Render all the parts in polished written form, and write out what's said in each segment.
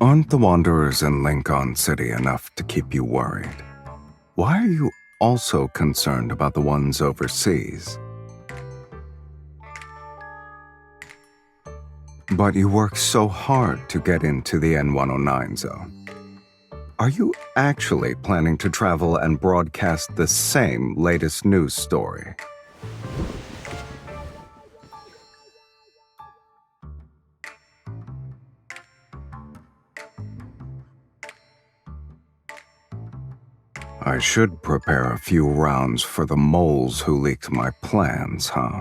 Aren't the Wanderers in Lincoln City enough to keep you worried? Why are you also concerned about the ones overseas? But you work so hard to get into the N109 zone. Are you actually planning to travel and broadcast the same latest news story? I should prepare a few rounds for the moles who leaked my plans, huh?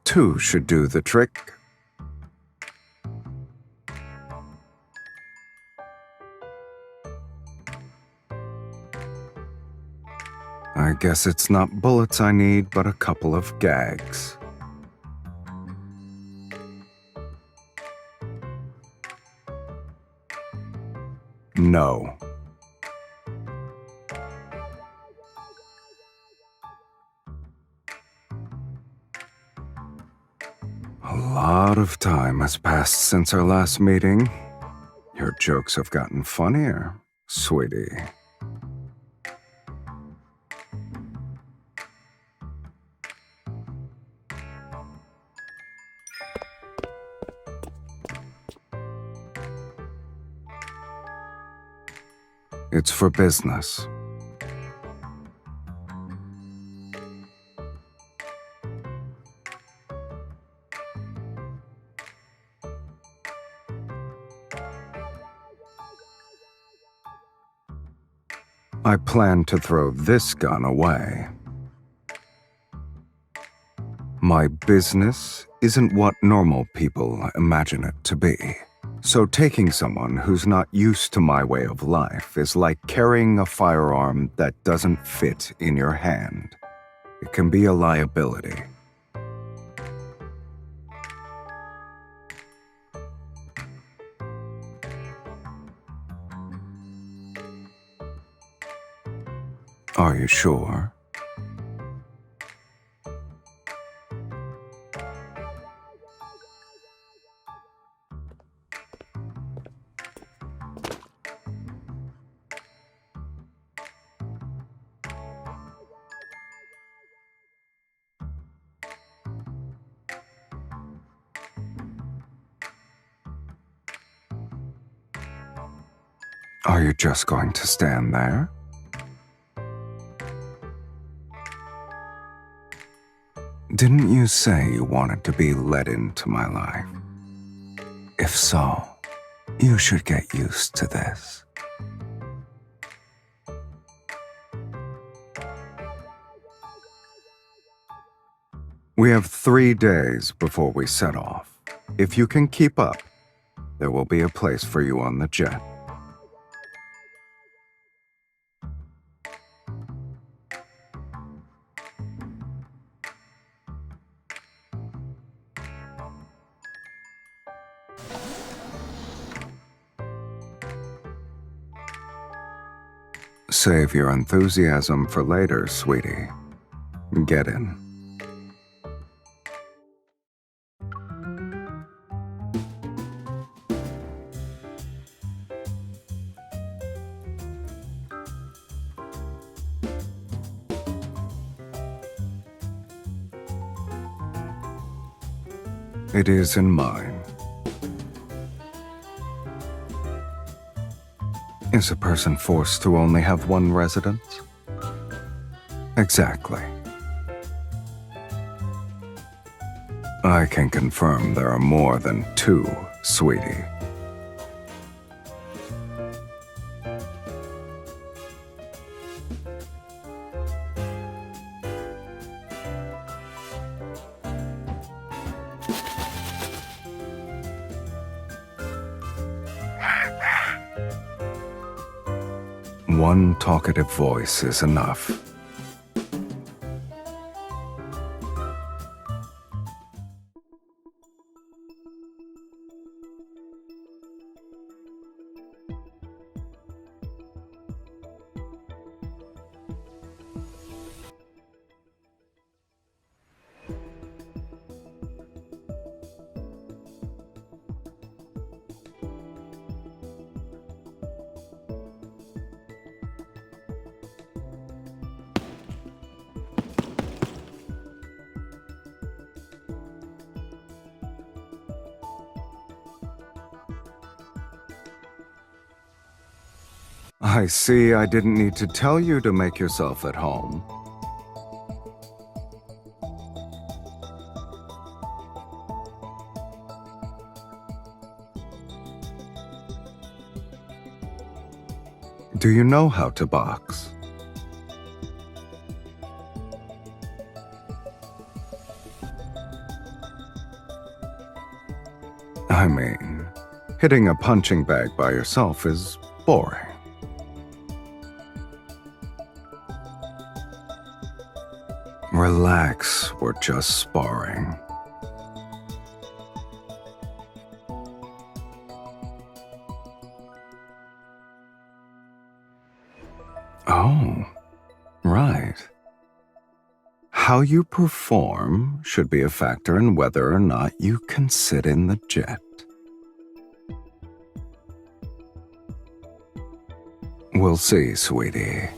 2 should do the trick. I guess it's not bullets I need, but a couple of gags. No. A lot of time has passed since our last meeting. Your jokes have gotten funnier, sweetie. It's for business. I plan to throw this gun away. My business isn't what normal people imagine it to be. So taking someone who's not used to my way of life is like carrying a firearm that doesn't fit in your hand. It can be a liability. Are you sure? Are you just going to stand there? Didn't you say you wanted to be let into my life? If so, you should get used to this. We have 3 days before we set off. If you can keep up, there will be a place for you on the jet. Save your enthusiasm for later, sweetie. Get in. It is in mine. Is a person forced to only have one residence? Exactly. I can confirm there are more than 2, sweetie. One talkative voice is enough. I see I didn't need to tell you to make yourself at home. Do you know how to box? I mean, hitting a punching bag by yourself is boring. Relax, we're just sparring. Oh, right. How you perform should be a factor in whether or not you can sit in the jet. We'll see, sweetie.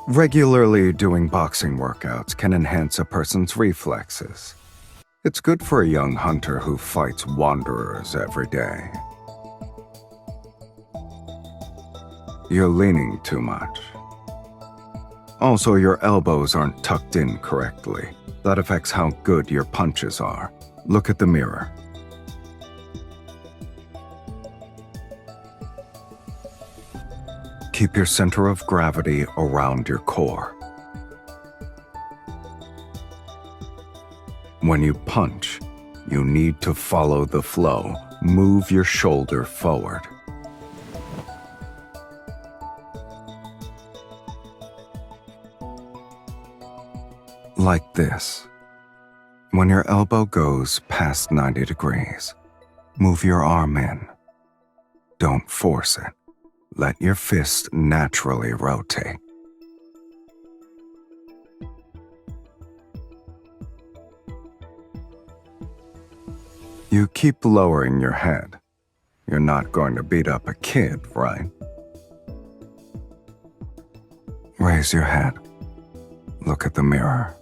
Regularly doing boxing workouts can enhance a person's reflexes. It's good for a young hunter who fights wanderers every day. You're leaning too much. Also, your elbows aren't tucked in correctly. That affects how good your punches are. Look at the mirror. Keep your center of gravity around your core. When you punch, you need to follow the flow. Move your shoulder forward. Like this. When your elbow goes past 90 degrees, move your arm in. Don't force it. Let your fist naturally rotate. You keep lowering your head. You're not going to beat up a kid, right? Raise your head. Look at the mirror.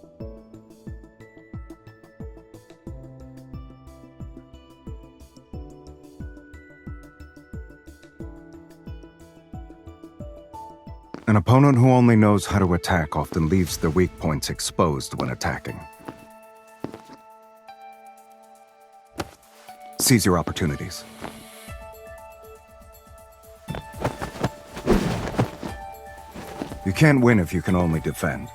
An opponent who only knows how to attack often leaves their weak points exposed when attacking. Seize your opportunities. You can't win if you can only defend.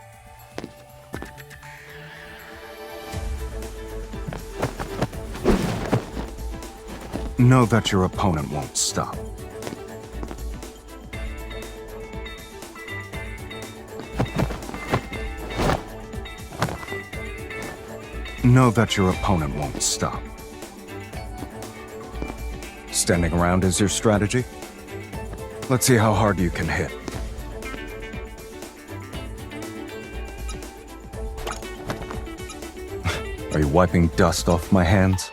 Know that your opponent won't stop. Know that your opponent won't stop. Standing around is your strategy? Let's see how hard you can hit. Are you wiping dust off my hands?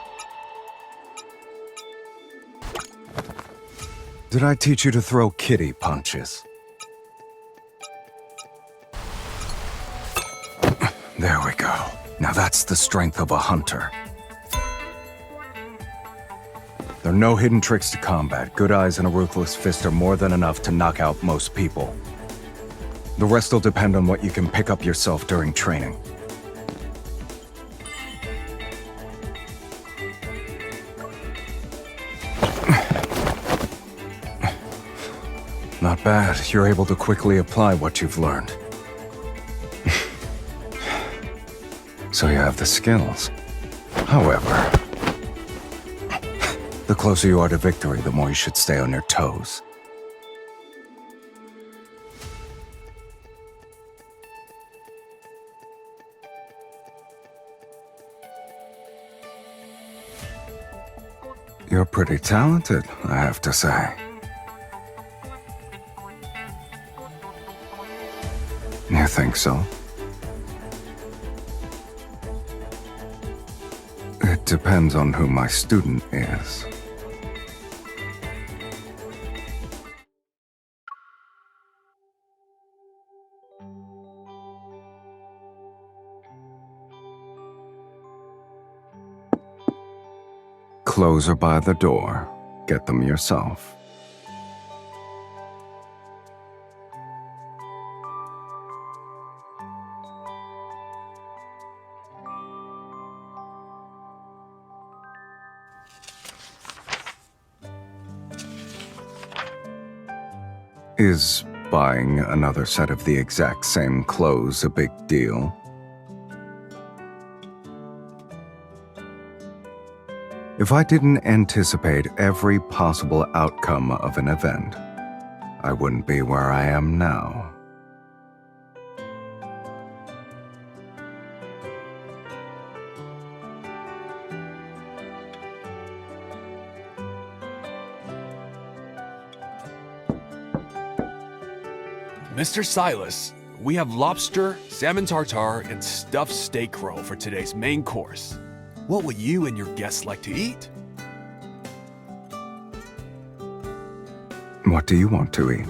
Did I teach you to throw kitty punches? There we go. Now that's the strength of a hunter. There are no hidden tricks to combat. Good eyes and a ruthless fist are more than enough to knock out most people. The rest will depend on what you can pick up yourself during training. Not bad. You're able to quickly apply what you've learned. So you have the skills. However, the closer you are to victory, the more you should stay on your toes. You're pretty talented, I have to say. You think so? It depends on who my student is. Clothes are by the door. Get them yourself. Is buying another set of the exact same clothes a big deal? If I didn't anticipate every possible outcome of an event, I wouldn't be where I am now. Mr. Sylus, we have lobster, salmon tartare, and stuffed steak roll for today's main course. What would you and your guests like to eat? What do you want to eat?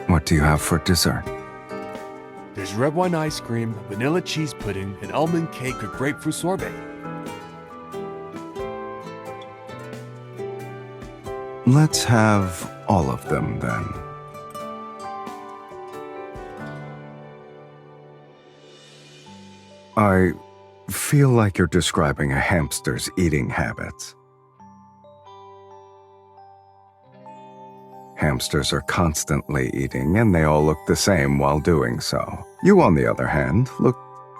What do you have for dessert? There's red wine ice cream, vanilla cheese pudding, and almond cake with grapefruit sorbet. Let's have all of them then. I feel like you're describing a hamster's eating habits. Hamsters are constantly eating, and they all look the same while doing so. You, on the other hand, look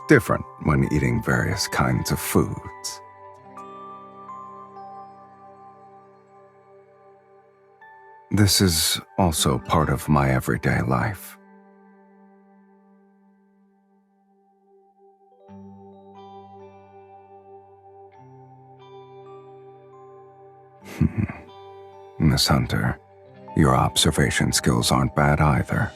different when eating various kinds of foods. This is also part of my everyday life. Miss Hunter, your observation skills aren't bad either.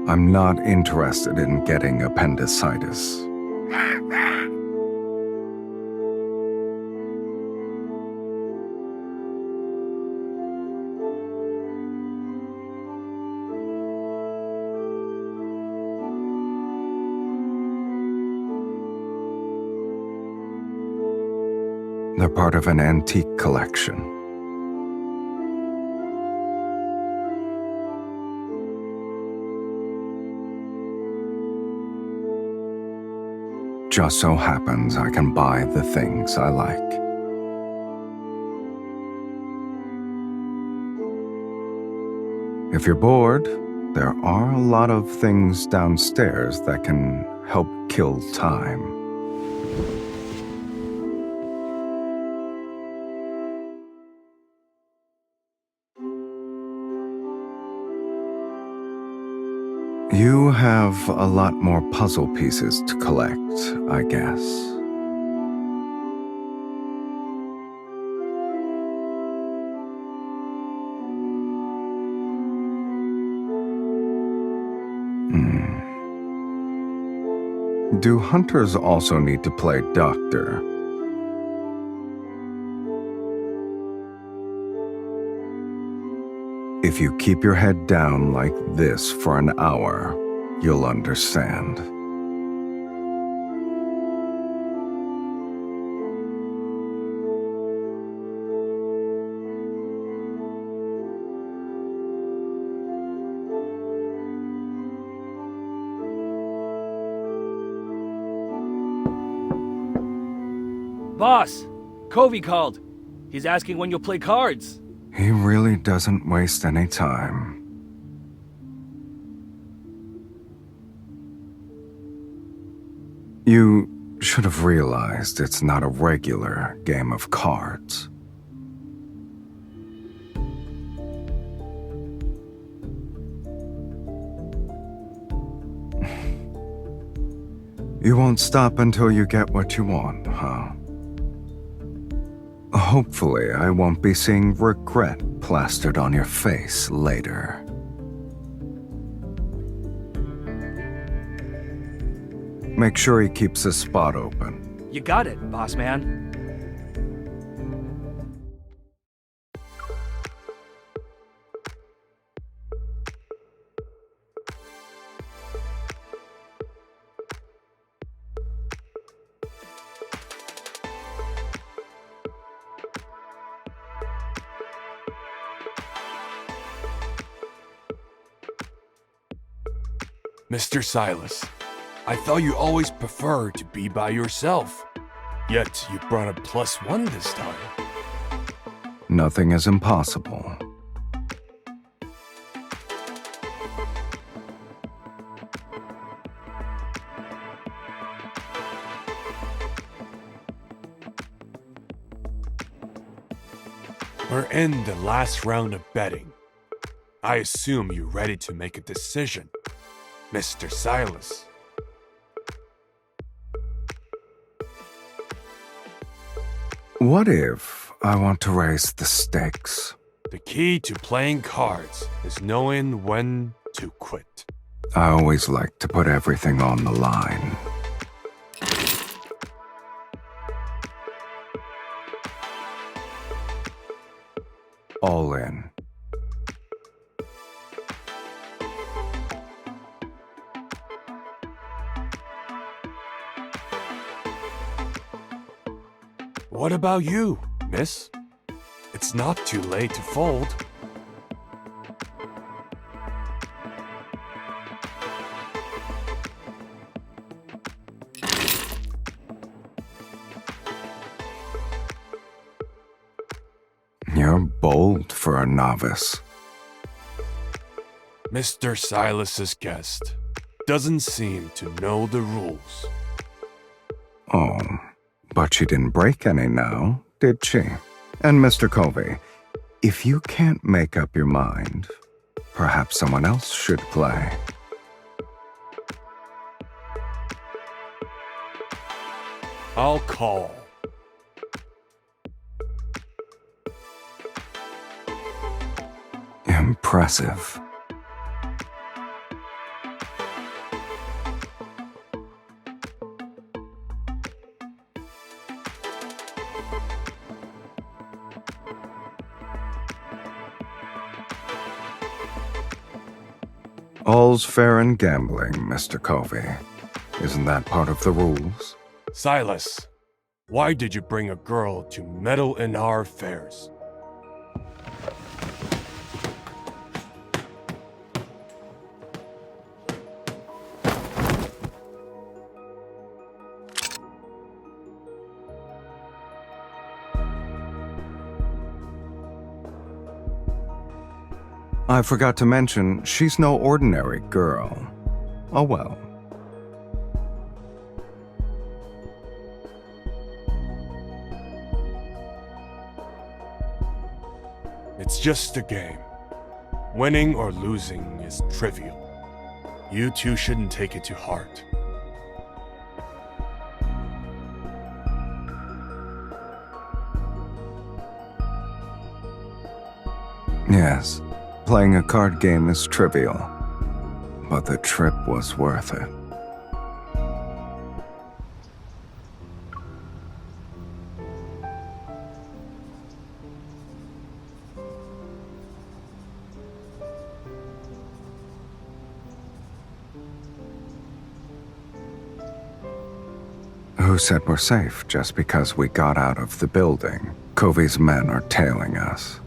I'm not interested in getting appendicitis. They're part of an antique collection. Just so happens I can buy the things I like. If you're bored, there are a lot of things downstairs that can help kill time. You have a lot more puzzle pieces to collect, I guess. Do hunters also need to play doctor? If you keep your head down like this for an hour, you'll understand. Boss, Covey called. He's asking when you'll play cards. He really doesn't waste any time. You should have realized it's not a regular game of cards. You won't stop until you get what you want, huh? Hopefully, I won't be seeing regret plastered on your face later. Make sure he keeps his spot open. You got it, boss man. Mr. Sylus, I thought you always preferred to be by yourself. Yet you brought a +1 this time. Nothing is impossible. We're in the last round of betting. I assume you're ready to make a decision, Mr. Sylus. What if I want to raise the stakes? The key to playing cards is knowing when to quit. I always like to put everything on the line. All in. What about you, miss? It's not too late to fold. You're bold for a novice. Mr. Silas's guest doesn't seem to know the rules. Oh, but she didn't break any now, did she? And Mr. Covey, if you can't make up your mind, perhaps someone else should play. I'll call. Impressive. All's fair in gambling, Mr. Covey. Isn't that part of the rules? Sylus, why did you bring a girl to meddle in our affairs? I forgot to mention, she's no ordinary girl. Oh well. It's just a game. Winning or losing is trivial. You two shouldn't take it to heart. Yes, playing a card game is trivial, but the trip was worth it. Who said we're safe just because we got out of the building? Covey's men are tailing us.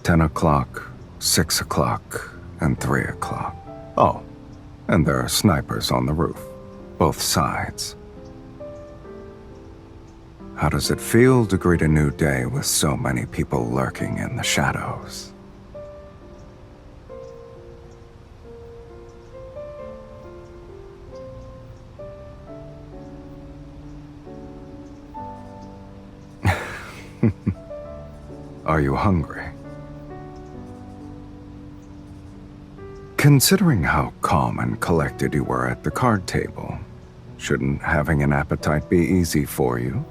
10 o'clock, 6 o'clock, and 3 o'clock. Oh, and there are snipers on the roof. Both sides. How does it feel to greet a new day with so many people lurking in the shadows? Are you hungry? Considering how calm and collected you were at the card table, shouldn't having an appetite be easy for you?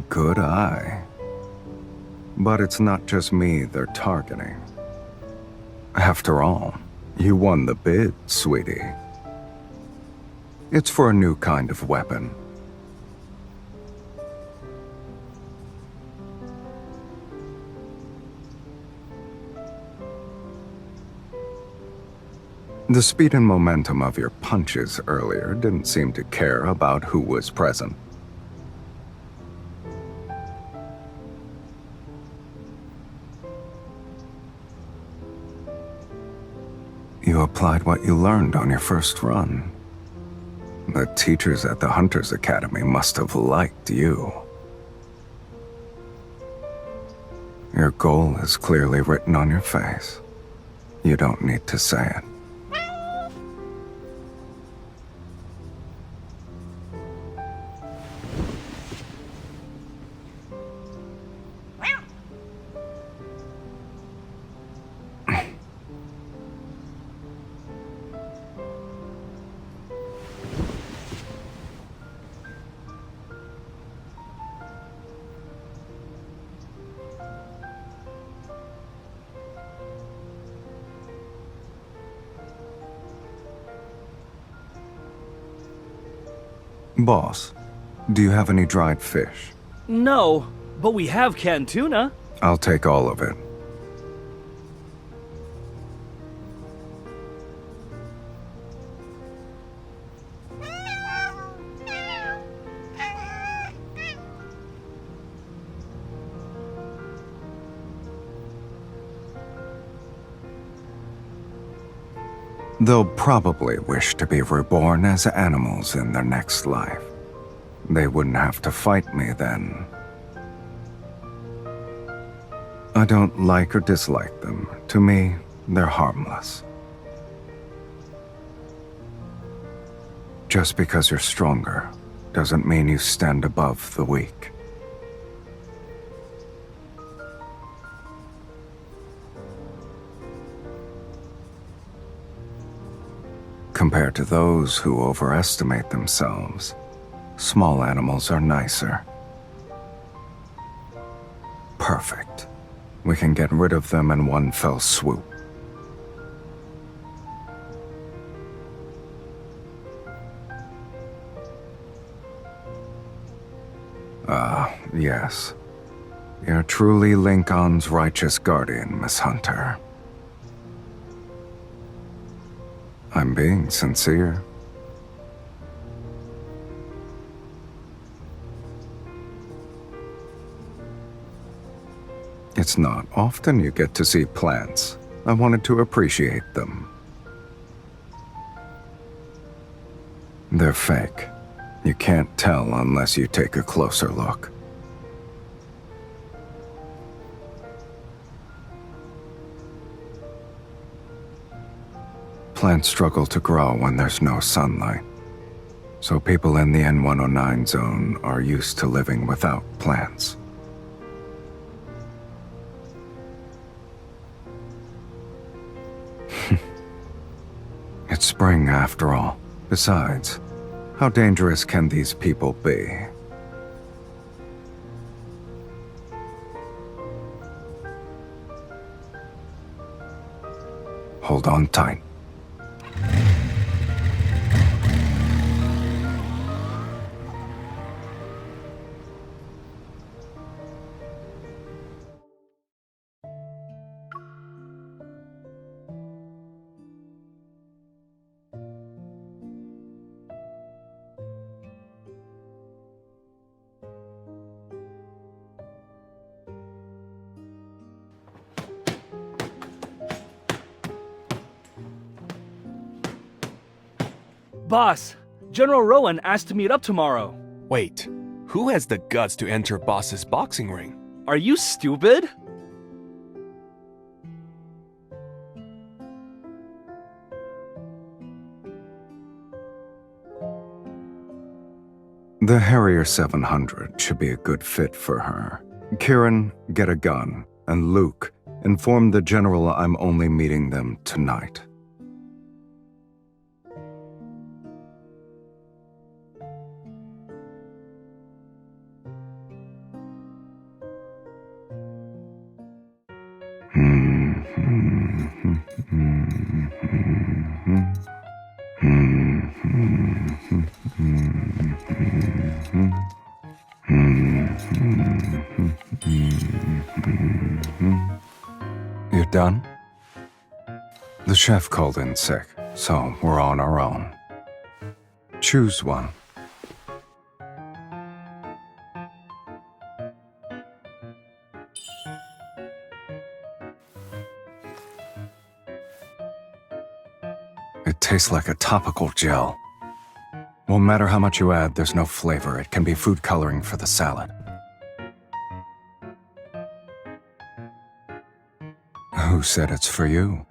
Good eye. But it's not just me they're targeting. After all, you won the bid, sweetie. It's for a new kind of weapon. The speed and momentum of your punches earlier didn't seem to care about who was present. You applied what you learned on your first run. The teachers at the Hunters Academy must have liked you. Your goal is clearly written on your face. You don't need to say it. Boss, do you have any dried fish? No, but we have canned tuna. I'll take all of it. They'll probably wish to be reborn as animals in their next life. They wouldn't have to fight me then. I don't like or dislike them. To me, they're harmless. Just because you're stronger doesn't mean you stand above the weak. Compared to those who overestimate themselves, small animals are nicer. Perfect. We can get rid of them in one fell swoop. Yes. You're truly Lincoln's righteous guardian, Miss Hunter. I'm being sincere. It's not often you get to see plants. I wanted to appreciate them. They're fake. You can't tell unless you take a closer look. Plants struggle to grow when there's no sunlight, so people in the N109 zone are used to living without plants. It's spring after all. Besides, how dangerous can these people be? Hold on tight. Boss, General Rowan asked to meet up tomorrow. Wait, who has the guts to enter boss's boxing ring? Are you stupid? The Harrier 700 should be a good fit for her. Kieran, get a gun, and Luke, inform the General I'm only meeting them tonight. You done? The chef called in sick, so we're on our own. Choose one. It tastes like a topical gel. Won't matter how much you add, there's no flavor. It can be food coloring for the salad. Who said it's for you?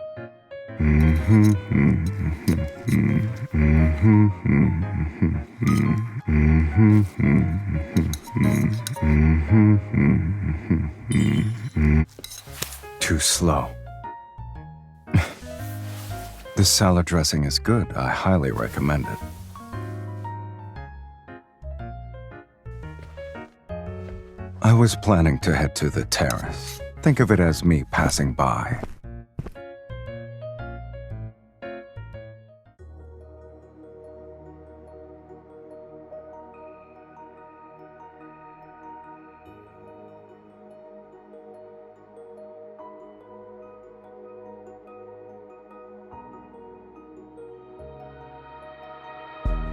Too slow. This salad dressing is good. I highly recommend it. I was planning to head to the terrace. Think of it as me passing by.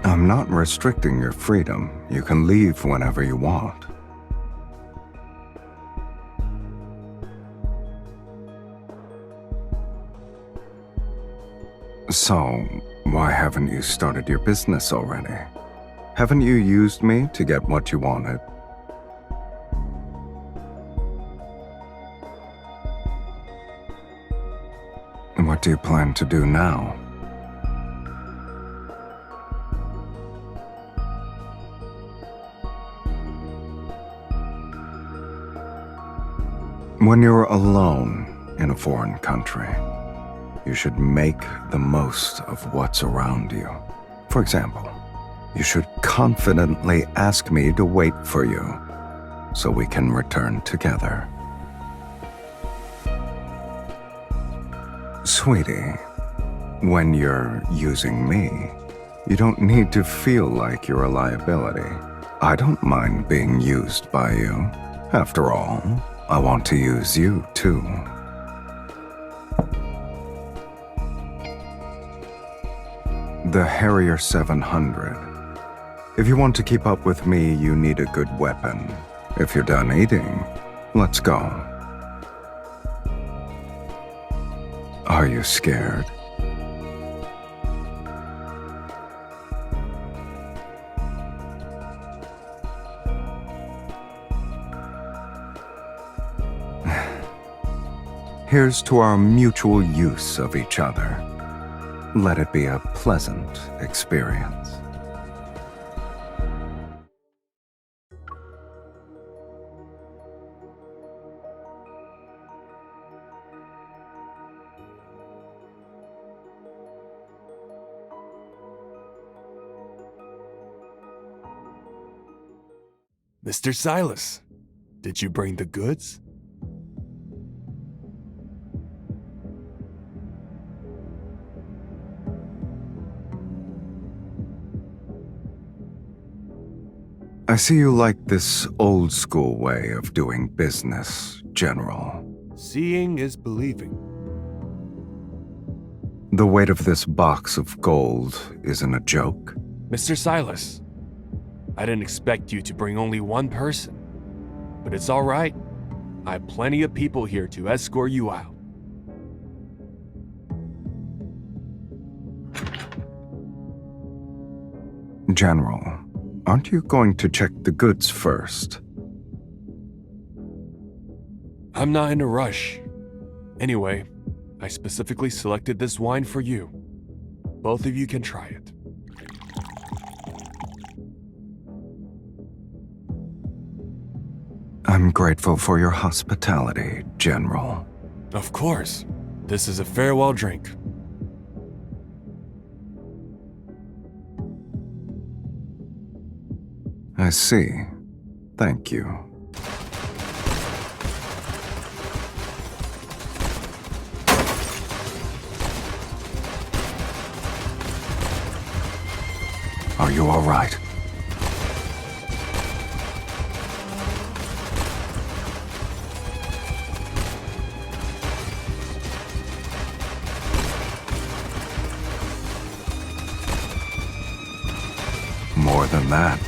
I'm not restricting your freedom. You can leave whenever you want. So, why haven't you started your business already? Haven't you used me to get what you wanted? And what do you plan to do now? When you're alone in a foreign country, you should make the most of what's around you. For example, you should confidently ask me to wait for you so we can return together. Sweetie, when you're using me, you don't need to feel like you're a liability. I don't mind being used by you. After all, I want to use you too. The Harrier 700. If you want to keep up with me, you need a good weapon. If you're done eating, let's go. Are you scared? Here's to our mutual use of each other. Let it be a pleasant experience. Mr. Sylus, did you bring the goods? I see you like this old-school way of doing business, General. Seeing is believing. The weight of this box of gold isn't a joke. Mr. Sylus, I didn't expect you to bring only one person, but it's all right. I have plenty of people here to escort you out. General, aren't you going to check the goods first? I'm not in a rush. Anyway, I specifically selected this wine for you. Both of you can try it. I'm grateful for your hospitality, General. Of course. This is a farewell drink. I see. Thank you. Are you all right? More than that.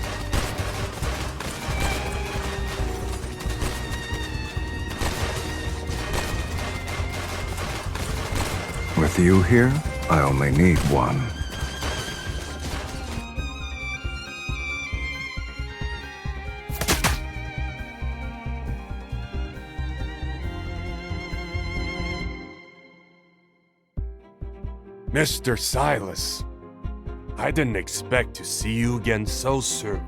With you here, I only need one. Mr. Sylus, I didn't expect to see you again so soon.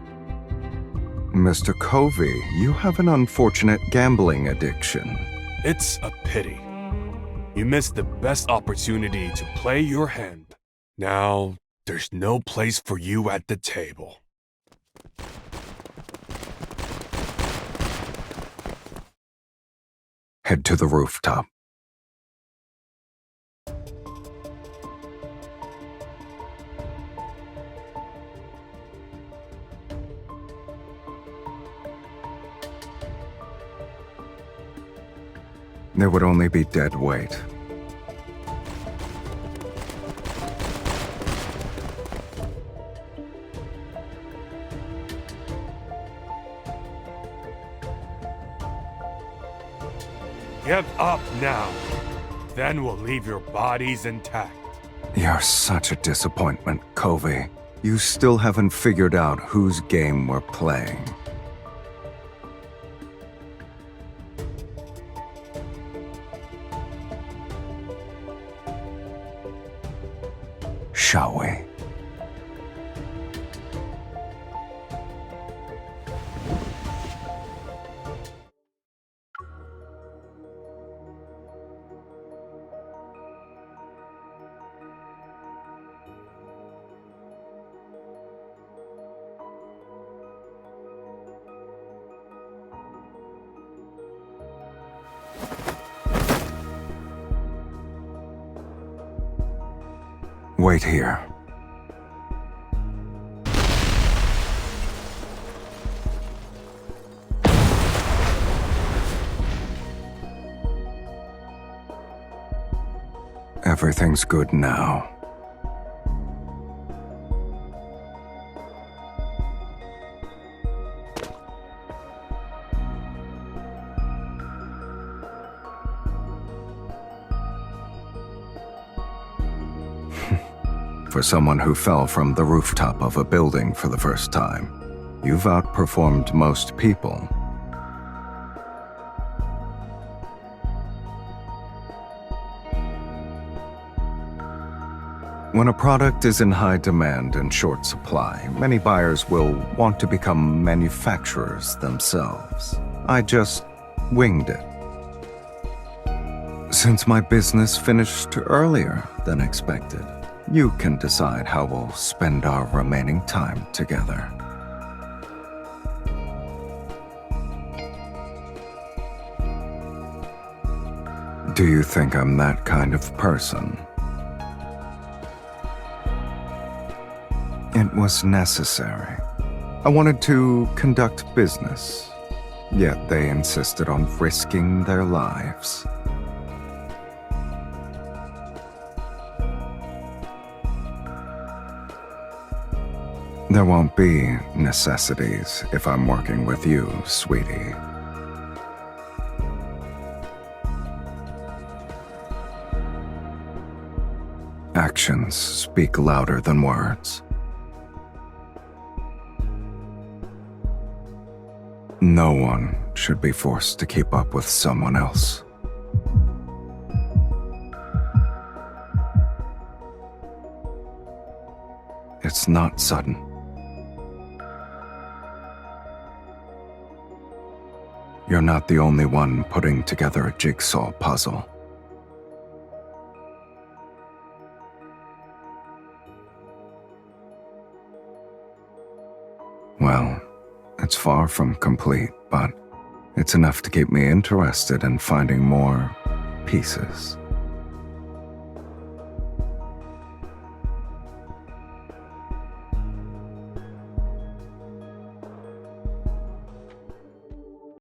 Mr. Covey, you have an unfortunate gambling addiction. It's a pity. You missed the best opportunity to play your hand. Now, there's no place for you at the table. Head to the rooftop. There would only be dead weight. Get up now. Then we'll leave your bodies intact. You're such a disappointment, Covey. You still haven't figured out whose game we're playing. Shall we? Wait here. Everything's good now. For someone who fell from the rooftop of a building for the first time, you've outperformed most people. When a product is in high demand and short supply, many buyers will want to become manufacturers themselves. I just winged it. Since my business finished earlier than expected, you can decide how we'll spend our remaining time together. Do you think I'm that kind of person? It was necessary. I wanted to conduct business, yet they insisted on risking their lives. There won't be necessities if I'm working with you, sweetie. Actions speak louder than words. No one should be forced to keep up with someone else. It's not sudden. You're not the only one putting together a jigsaw puzzle. Well, it's far from complete, but it's enough to keep me interested in finding more pieces.